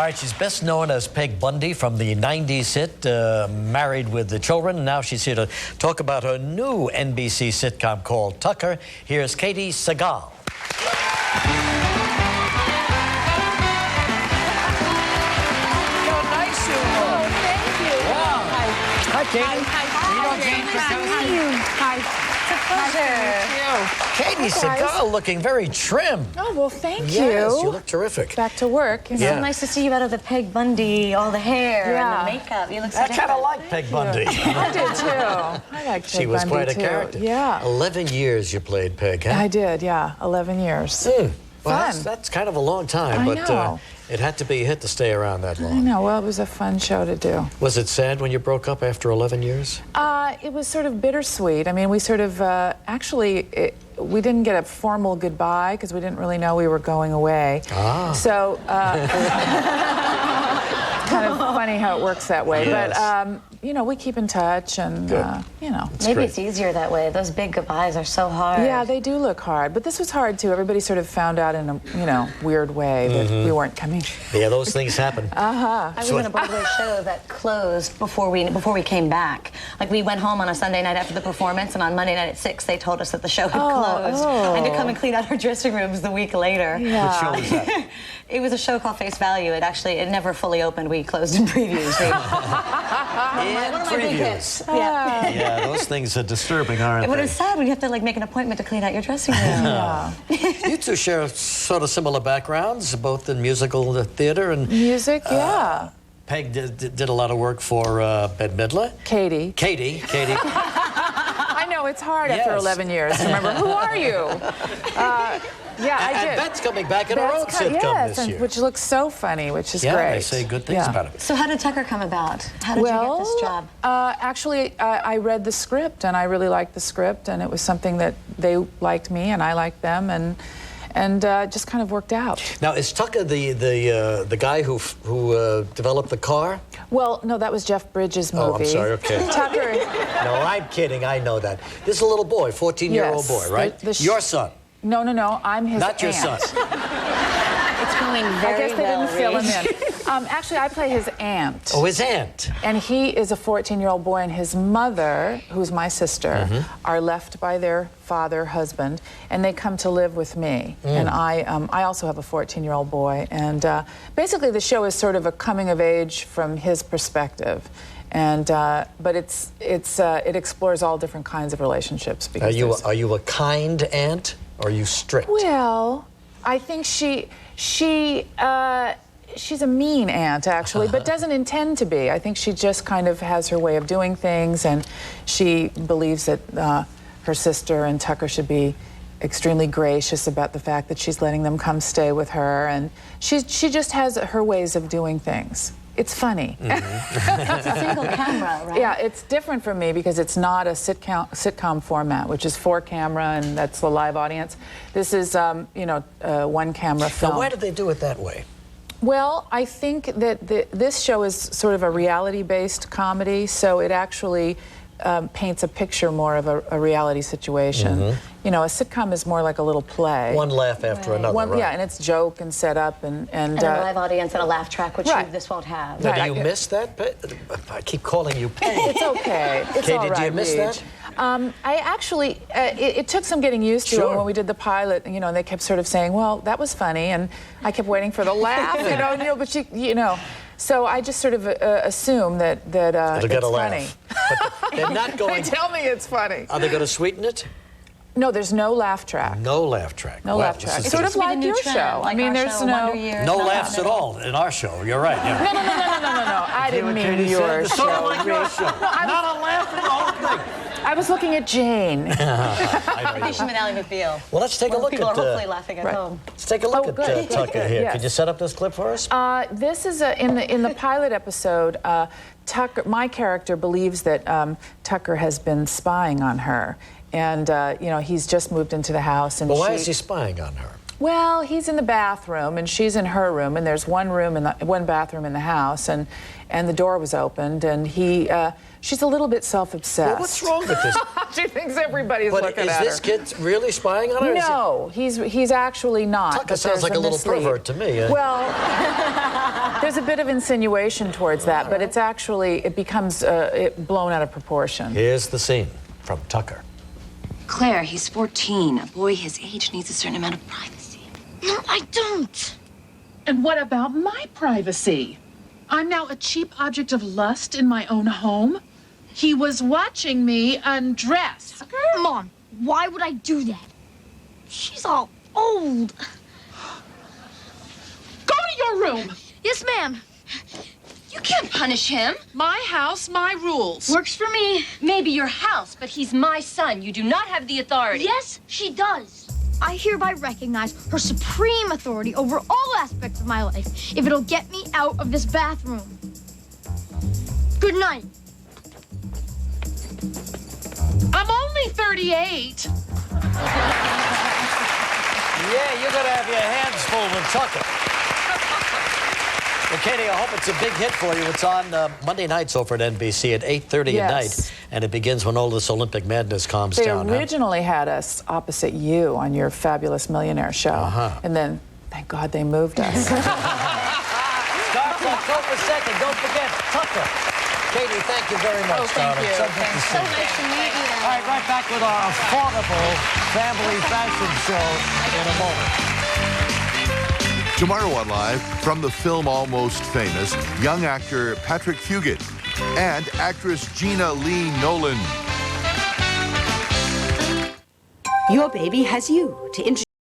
right, she's best known as Peg Bundy from the 90s hit Married with the Children. Now she's here to talk about her new NBC sitcom called Tucker. Here's Katey, Sagal. Nice you look. Oh, thank you. Wow. Hi, Katey. Hi. You know Jane Krakowski? Hi. It's a pleasure. Katey Sagal looking very trim. Oh, well, thank you. Yes, you look terrific. Back to work. It's so nice to see you out of the Peg Bundy, all the hair and the makeup. You look so I kind of like Peg Bundy. I did, too. I like Peg Bundy, She was quite a character. Yeah. 11 years you played Peg, huh? I did, yeah. 11 years. Well, Fun. that's kind of a long time, I but know. it had to be a hit to stay around that long. I know. Well, it was a fun show to do. Was it sad when you broke up after 11 years? It was sort of bittersweet. I mean, we sort of, we didn't get a formal goodbye because we didn't really know we were going away. Ah. So, kind of funny how it works that way. Yes. But, you know, we keep in touch and, you know. Maybe it's easier that way. Those big goodbyes are so hard. Yeah, they do look hard. But this was hard, too. Everybody sort of found out in a, you know, weird way that we weren't coming. Yeah, those things happen. I was in a Broadway show that closed before we came back. Like, we went home on a Sunday night after the performance, and on Monday night at 6, they told us that the show had closed. And to come and clean out our dressing rooms the week later. Yeah. What show was that? It was a show called Face Value. It never fully opened. We closed in previews. One of my big hits. Yeah. Yeah, those things are disturbing, aren't But they? it's sad when you have to like make an appointment to clean out your dressing room. You two share sort of similar backgrounds, both in musical theater and... Music, yeah. Peg did a lot of work for Bette Midler. Katey. Katey. I know, it's hard after Yes. 11 years to remember, who are you? Yeah, I did. And Bette's coming back in her own sitcom this year. Which looks so funny, which is Yeah, great. they say good things about it. So how did Tucker come about? How did you get this job? Actually, I read the script, and I really liked the script, and it was something that they liked me, and I liked them, and just kind of worked out. Now, is Tucker the guy who developed the car? Well, no, that was Jeff Bridges' movie. Oh, I'm sorry, okay. Tucker. No, I'm kidding, I know that. This is a little boy, 14-year-old boy, right? Your son. No, I'm his Not your aunt. son. It's going very I guess they well, didn't fill him in. Actually, I play his aunt. Oh, his aunt. And he is a 14-year-old boy, and his mother, who's my sister, are left by their father, husband, and they come to live with me. And I also have a 14-year-old boy. And basically, the show is sort of a coming of age from his perspective. And but it explores all different kinds of relationships. Because Are you a kind aunt, or are you strict? Well, I think she's a mean aunt, actually, but doesn't intend to be. I think she just kind of has her way of doing things, and she believes that her sister and Tucker should be extremely gracious about the fact that she's letting them come stay with her, and she just has her ways of doing things. It's funny. It's a single camera, right? Yeah, it's different from me because it's not a sitcom format, which is 4-camera, and that's the live audience. This is, you know, 1-camera film. Now, why did they do it that way? Well, I think that this show is sort of a reality-based comedy, so it actually paints a picture more of a reality situation. You know, a sitcom is more like a little play. One laugh after another, right? Yeah, and it's joke and set up and a live audience and a laugh track, which this won't have. Now, do you miss that? I keep calling you Peg. It's okay. It's all right, do you miss that? I actually, it took some getting used to when we did the pilot, you know, and they kept sort of saying, well, that was funny, and I kept waiting for the laugh, you know, but you know. So I just sort of assume that It'll get it's a funny. laugh. But they're not going... They tell me it's funny. Are they going to sweeten it? No, there's no laugh track. No laugh track. No laugh track. Sort of like your show. Like I mean, there's no laughs at all in our show. You're right. Yeah. No. I didn't mean your show. Sort of like your show. Not a laugh in the whole thing. I was looking at Jane. Audition with Ally McBeal. Well, let's take a look People at... are hopefully laughing at home. Let's take a look at Tucker here. Yes. Could you set up this clip for us? This is in the pilot episode. Tucker, my character, believes that Tucker has been spying on her, and you know, he's just moved into the house. And Well, why is he spying on her? Well, he's in the bathroom and she's in her room, and there's one bathroom in the house, and the door was opened, and she's a little bit self-obsessed. Well, what's wrong with this? She thinks everybody's looking at her. But is this kid really spying on her? No, he's actually not. Tucker sounds like a little pervert to me. Well, there's a bit of insinuation towards that, but it's actually, it becomes blown out of proportion. Here's the scene from Tucker. Claire, he's 14. A boy his age needs a certain amount of privacy. No, I don't. And what about my privacy? I'm now a cheap object of lust in my own home. He was watching me undress. Mom, why would I do that? She's all old. Go to your room. Yes, ma'am. You can't punish him. My house, my rules. Works for me. Maybe your house, but he's my son. You do not have the authority. Yes, she does. I hereby recognize her supreme authority over all aspects of my life if it'll get me out of this bathroom. Good night. I'm only 38. Yeah, you're going to have your hands full with Tucker. Well, Katey, I hope it's a big hit for you. It's on Monday nights over at NBC at 8:30 at night, and it begins when all this Olympic madness calms down. They originally had us opposite you on your Fabulous Millionaire show, and then, thank God, they moved us. Starts October 2nd. Don't forget, Tucker. Katey, thank you very much. Oh, thank you. So good to see you. Nice to meet you. All right, right back with our affordable family fashion show in a moment. Tomorrow on Live, from the film Almost Famous, young actor Patrick Fugit and actress Gina Lee Nolan. Your baby has you to introduce.